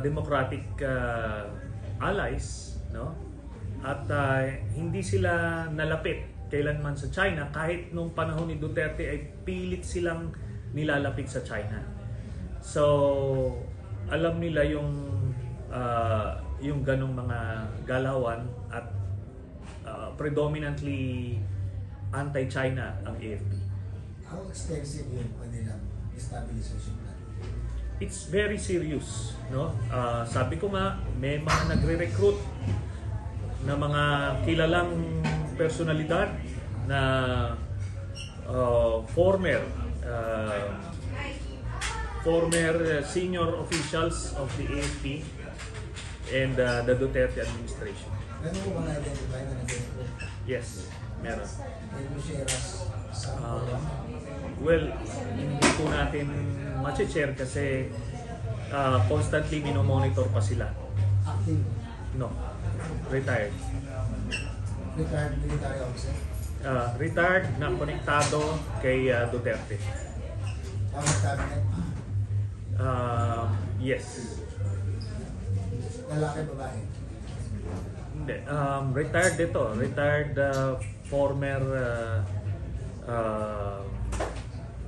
democratic allies, no? At hindi sila nalapit kailanman sa China kahit nung panahon ni Duterte ay pilit silang nilalapit sa China. So alam nila yung ganong mga galawan at predominantly anti-China ang AFP. How extensive yung kanilang stabilization plan? It's very serious, no? Sabi ko nga, may mga nagre-recruit na mga kilalang personalidad na former senior officials of the AFP and the Duterte administration. Meron mo mga identify na nag-recruit? Yes, meron. Can you share us some of them? Well, hindi po natin ma-share kasi constantly minomonitor pa sila. Active? No, retired. Retired military officer? Retired na konektado kay Duterte. Power cabinet? Yes. Lalaki, babae? Hindi. Retired dito. Retired former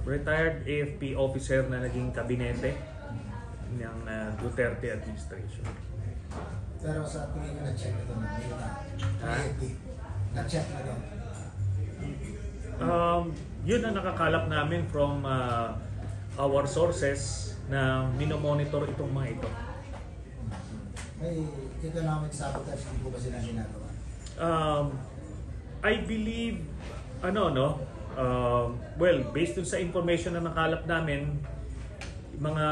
retired AFP officer na naging kabinete ng Duterte administration. Pero sa tingin ko na-check na ito ng military. AFP. Na-check na ito. Yun ang nakakalap namin from our sources na minomonitor itong mga ito. May economic sabotage din po ba sila ginagawa? I believe, well, based dun sa information na nakalap namin, mga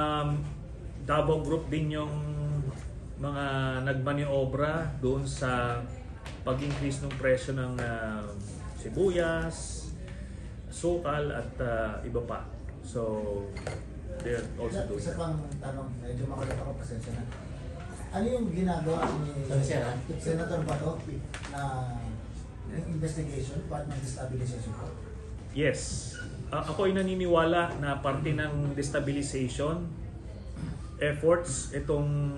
Davao Group din yung mga nagmaniobra doon sa pag-increase ng presyo ng sibuyas, sukal at iba pa. So, they're also doing Isa that. pang tanong, medyo makulit ako, pasensya na. Ano yung ginagawa ni Senator Bato na investigation, part ng destabilization ko? Yes. Ako ay naniniwala na parte ng destabilization efforts itong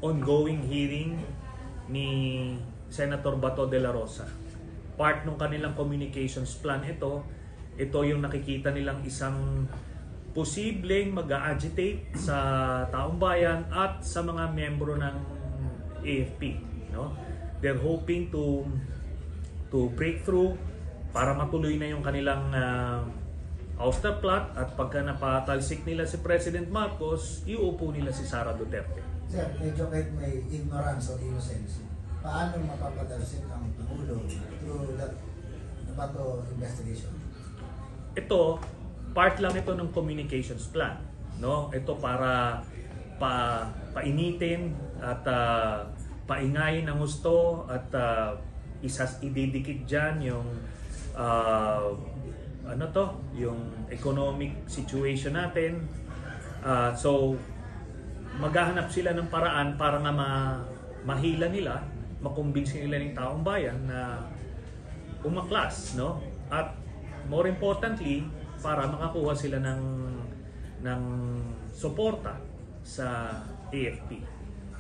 ongoing hearing ni Senator Bato de la Rosa. Part ng kanilang communications plan ito yung nakikita nilang isang posibleng mag-agitate sa taong bayan at sa mga miyembro ng AFP, no? They're hoping to break through para matuloy na yung kanilang ouster plot at pagka napatalsik nila si President Marcos, iuupo nila si Sara Duterte. Sir, medyo kahit may ignorance or innocence, paano mapapadalsik ang Pangulo through that Bato investigation? Ito, part lang ito ng communications plan, no? Ito para painitin at paingayin ang gusto at ididikit dyan yung yung economic situation natin. So maghahanap sila ng paraan para nga mahila nila, makumbinsi nila ng taong bayan na umaklas, no? At more importantly, para makakuha sila ng suporta sa AFP.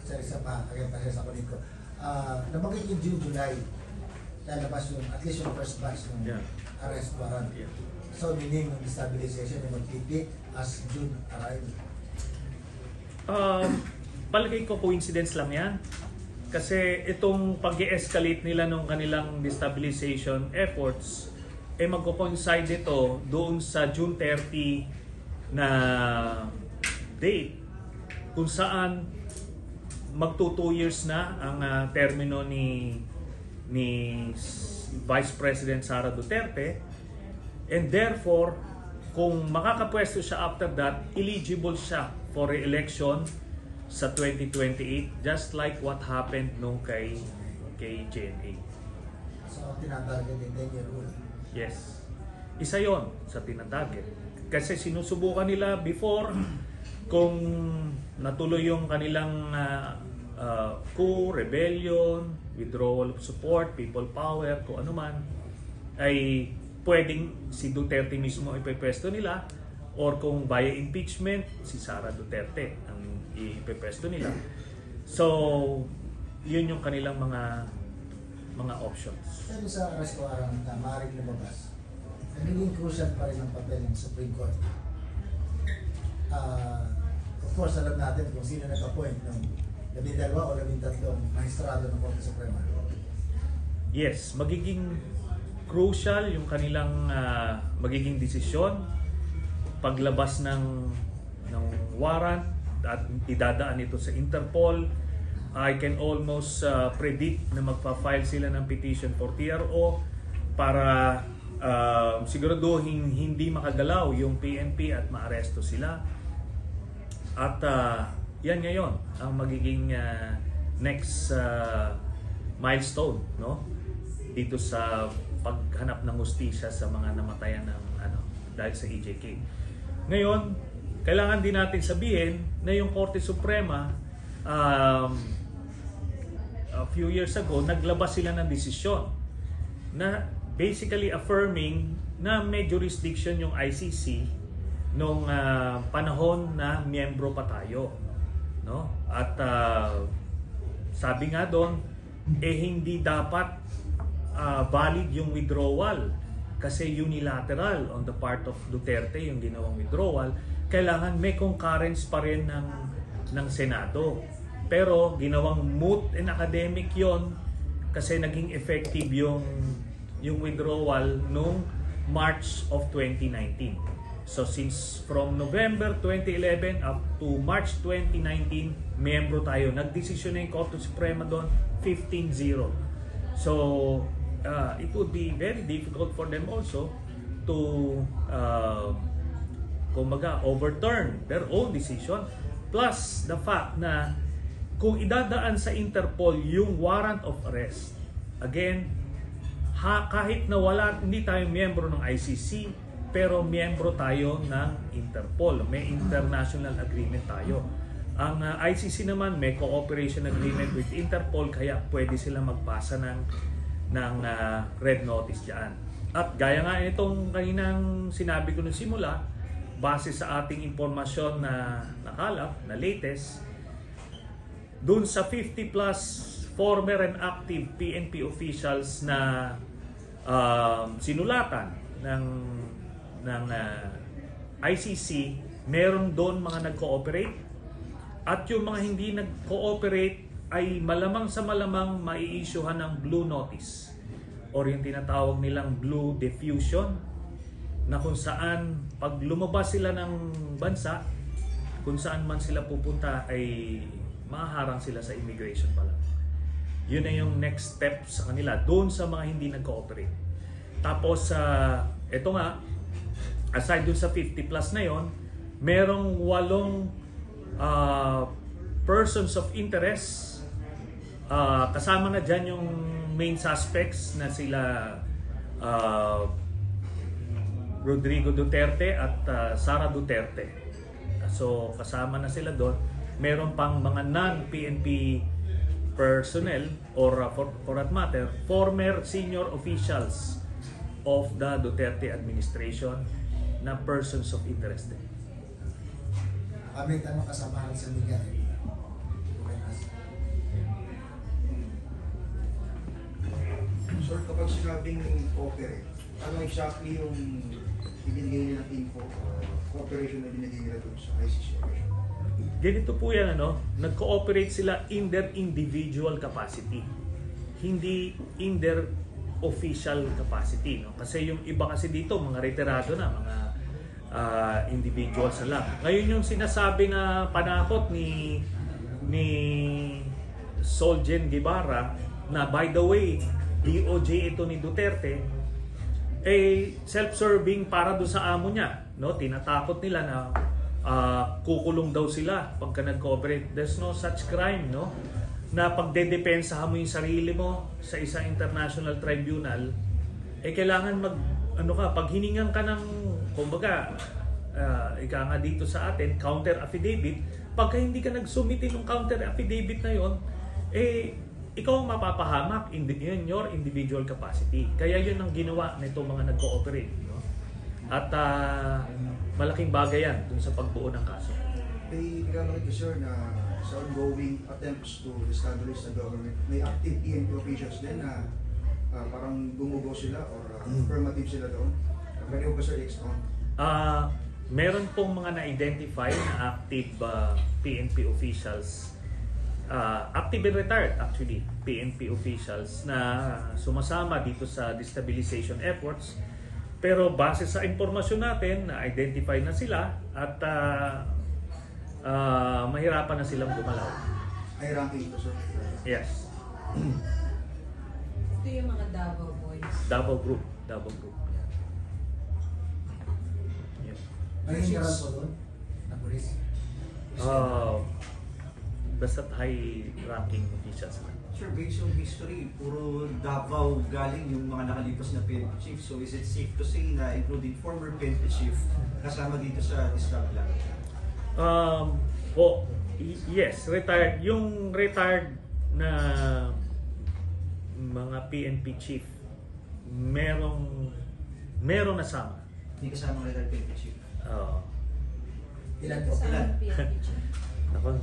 Sir, isa pa, sa kulit ko. Nabanggit yung June, July, lalabas yung, at least yung first batch ng arrest warrant. Yeah. So, meaning yung destabilization yung magpipi as June arrive. Palagay ko coincidence lang yan. Kasi itong pag-e-escalate nila ng kanilang destabilization efforts, magko-coincide ito doon sa June 30 na date kung saan magto 2 years na ang termino ni Vice President Sara Duterte, and therefore kung makakapwesto siya after that, eligible siya for re-election sa 2028, just like what happened nung kay JNA. So, tinatarget yung 10-year rule. Yes. Isa yon sa tinatarget. Kasi sinusubukan nila before kung natuloy yung kanilang coup, rebellion, withdrawal of support, people power, kung ano man, ay pwedeng si Duterte mismo ipepwesto nila or kung via impeachment, si Sara Duterte ang ipepesto nila. So, yun yung kanilang mga options. Pero sa arrest warrant na maaaring lumabas, nagiging crucial pa rin ang papel ng Supreme Court. Of course, alam natin kung sino nag-appoint ng 12 o 13 maestrado ng Korte Suprema. Yes, magiging crucial yung kanilang magiging desisyon paglabas ng warrant at idadaan ito sa Interpol. I can almost predict na magpa-file sila ng petition for TRO para siguraduhin hindi makagalaw yung PNP at maaresto sila. At yan ngayon ang magiging next milestone, no? Dito sa paghanap ng hustisya sa mga namatayan ng dahil sa EJK. Ngayon, kailangan din natin sabihin na yung Korte Suprema a few years ago, naglabas sila ng desisyon na basically affirming na may jurisdiction yung ICC nung panahon na miyembro pa tayo, no? At sabi nga doon, hindi dapat valid yung withdrawal kasi unilateral on the part of Duterte yung ginawang withdrawal. Kailangan may concurrence pa rin ng Senado. Pero ginawang moot and academic yon kasi naging effective yung withdrawal noong March of 2019. So since from November 2011 up to March 2019, miyembro tayo. Nagdesisyon na yung Korte Suprema doon, 15-0. So it would be very difficult for them also to overturn their own decision. Plus the fact na kung idadaan sa Interpol yung warrant of arrest, again, kahit na hindi tayo miyembro ng ICC, pero miyembro tayo ng Interpol. May international agreement tayo. Ang ICC naman may cooperation agreement with Interpol, kaya pwede sila magpasa ng red notice dyan. At gaya nga itong kaninang sinabi ko nung simula, base sa ating impormasyon na nakalap, na latest, doon sa 50 plus former and active PNP officials na sinulatan ng ICC, meron doon mga nag-cooperate at yung mga hindi nag-cooperate ay malamang sa malamang mai-issuehan ng blue notice or yung tinatawag nilang blue diffusion, na kung saan pag lumabas sila ng bansa, kung saan man sila pupunta ay mahaharang sila sa immigration pa lang. Yun na yung next step sa kanila doon sa mga hindi nag-cooperate. Tapos eto nga, aside doon sa 50 plus na yon, merong 8 persons of interest. Kasama na dyan yung main suspects na sila Rodrigo Duterte at Sara Duterte. So kasama na sila doon. Meron pang mga non-PNP personnel or for that matter, former senior officials of the Duterte administration na persons of interest. May tanong kasamahan sa media. Sir, kapag sinabing cooperate, ano exactly yung ibinigay nila ng info o cooperation na binigay nila doon sa ICC operation? Ganito po yan, nag-cooperate sila in their individual capacity, hindi in their official capacity, no? Kasi yung iba kasi dito, mga retirado na, mga individuals na lang. Ngayon yung sinasabi na panakot ni Soljen Guevara, na by the way, DOJ ito ni Duterte, self-serving para do sa amo niya, no? Tinatakot nila na kukulong daw sila pagka nag-cooperate. There's no such crime, no? Na pagdedepensahan mo yung sarili mo sa isang international tribunal, kailangan pag hiningan ka ng, kumbaga, ika nga dito sa atin, counter affidavit, pagka hindi ka nagsumite ng counter affidavit na yon, ikaw ang mapapahamak in your individual capacity. Kaya yun ang ginawa nito mga nag-cooperate, no? At malaking bagay yan dun sa pagbuo ng kaso. May pinabanggit ko sir na sa ongoing attempts to establish the government, may active PNP officials din na parang gumugo sila or affirmative sila doon. Pwede ko ba sir i-expound? Meron pong mga na-identify na active PNP officials, active and retired actually, PNP officials na sumasama dito sa destabilization efforts. Pero base sa impormasyon natin, na-identify na sila at mahirapan na silang gumalaw. Ay ranking ito sir? Yes. Ito yung mga Davao Boys. Davao Group. Yes. May general po doon na police. Basta't high ranking officials na. Sir, based on history, puro Davao galing yung mga nakalipas na PNP chief. So is it safe to say na including former PNP chief kasama dito sa Distabla? Yes, retired. Yung retired na mga PNP chief, merong nasama. Hindi kasama ng retired PNP chief. Ilan po? Sa Ilan? PNP chief. Ako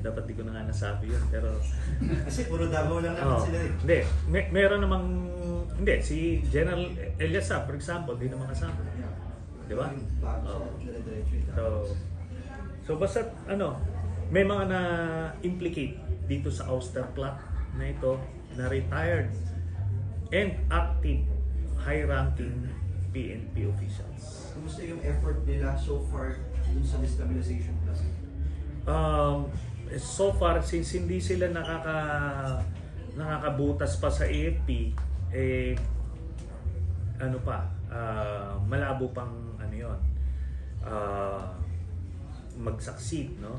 dapat di ko na nga nasabi yun, pero Kasi puro Davao lang naman sila eh. Hindi, meron namang hindi si General Eliasa for example, di naman kasama. Di ba? Oo. So basta may mga na-implicate dito sa ouster plot na ito na retired and active high-ranking PNP officials. Kumusta yung effort nila so far dun sa destabilization plus? So far, since hindi sila nakakabutas pa sa AFP, malabo pang mag-succeed, no?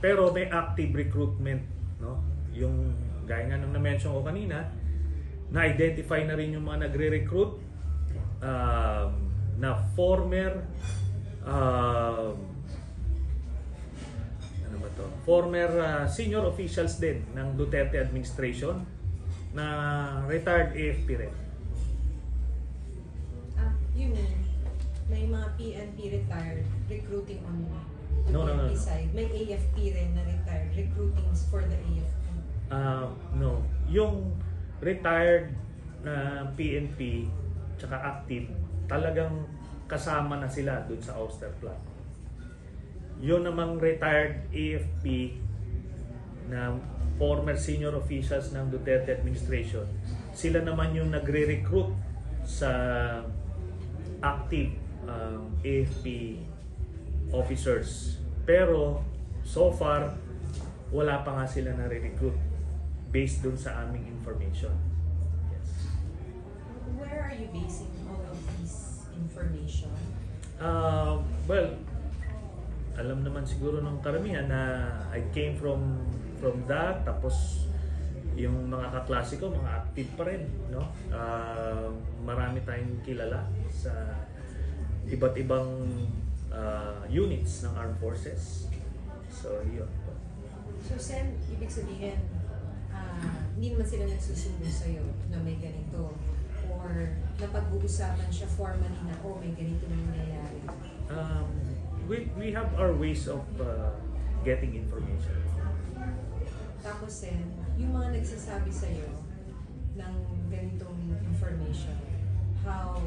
Pero may active recruitment, no? Yung gaya nga nung na-mention ko kanina, na-identify na rin yung mga nagre-recruit na former senior officials din ng Duterte administration na retired AFP rin. You mean, may mga PNP retired recruiting on the No. PNP side. May AFP rin na retired recruiting for the AFP. No. Yung retired na PNP tsaka active, talagang kasama na sila dun sa ouster plot. Yun namang retired AFP na former senior officials ng Duterte administration, sila naman yung nagre-recruit sa active AFP officers. Pero so far, wala pa nga sila na-recruit based dun sa aming information. Yes. Where are you basing all of this information? Well, alam naman siguro ng karamihan na I came from that, tapos yung mga kaklase ko, mga active pa rin, no? Marami tayong kilala sa iba't ibang units ng armed forces. So, yun. So, Sen, ibig sabihin, hindi naman sila nagsusubo sa'yo na may ganito or napag-uusapan siya formally na, may ganito na nangyayari? We have our ways of getting information. Tapos, Sen, yung mga nagsasabi sa'yo ng ganitong information, how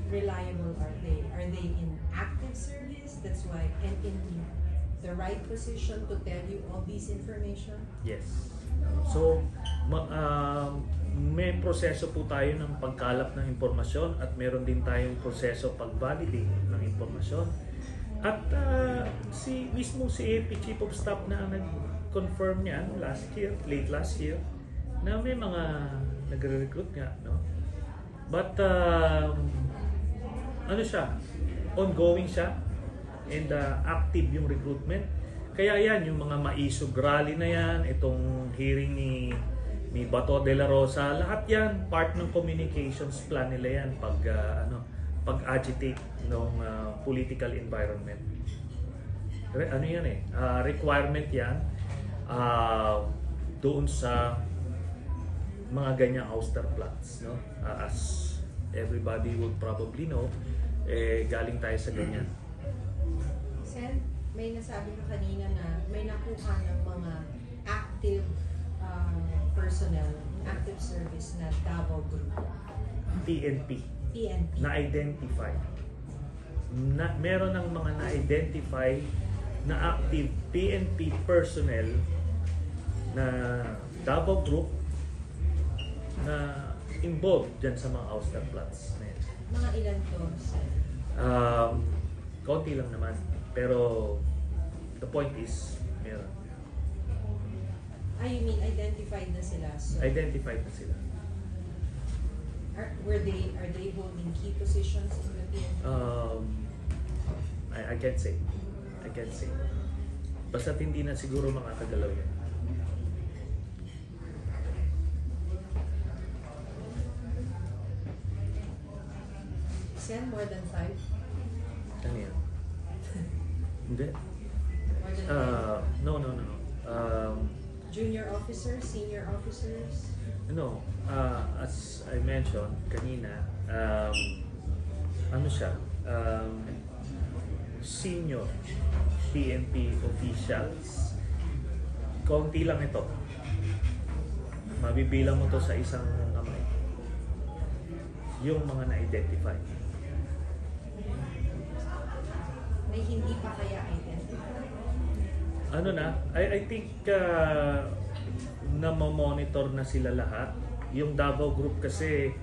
reliable are they? Are they in active service? That's why, and in the right position to tell you all this information? Yes. So, may proseso po tayo ng pagkalap ng impormasyon at meron din tayong proseso pag-validate ng impormasyon. At mismo si AP Chief of Staff na nag-confirm niyan late last year, na may mga nagre-recruit nga, no? But ongoing siya and active yung recruitment. Kaya yan, yung mga maisog rally na yan, itong hearing ni Bato de la Rosa, lahat yan part ng communications plan nila yan pag-agitate ng political environment. Requirement yan doon sa mga ganyang ouster plots, no? As everybody would probably know, galing tayo sa ganyan. Sen, may nasabi ka kanina na may nakuha ng mga active personnel, active service na Davao Group, PNP. PNP. Na-identify. Meron ng mga na-identify na active PNP personnel na Davao Group na involved dyan sa mga ouster plots na yan. Mga ilan to, Sen? Kaunti lang naman. Pero the point is, meron. You mean identified na sila? So, Identified na sila. are they holding key positions in the PNP? I can't say. I can't say. Basta't hindi na siguro makakagalaw yan. Sen, more than 5? Ano yan? Hindi. More than 5? No. Junior officers, senior officers? No, as I mentioned kanina, ano siya, senior PNP officials. Kaunti lang ito. Mabibilang mo to sa isang kamay. Yung mga na-identify. May hindi pa kaya identified? Ano na, I think na monitor na sila lahat. Yung Davao Group kasi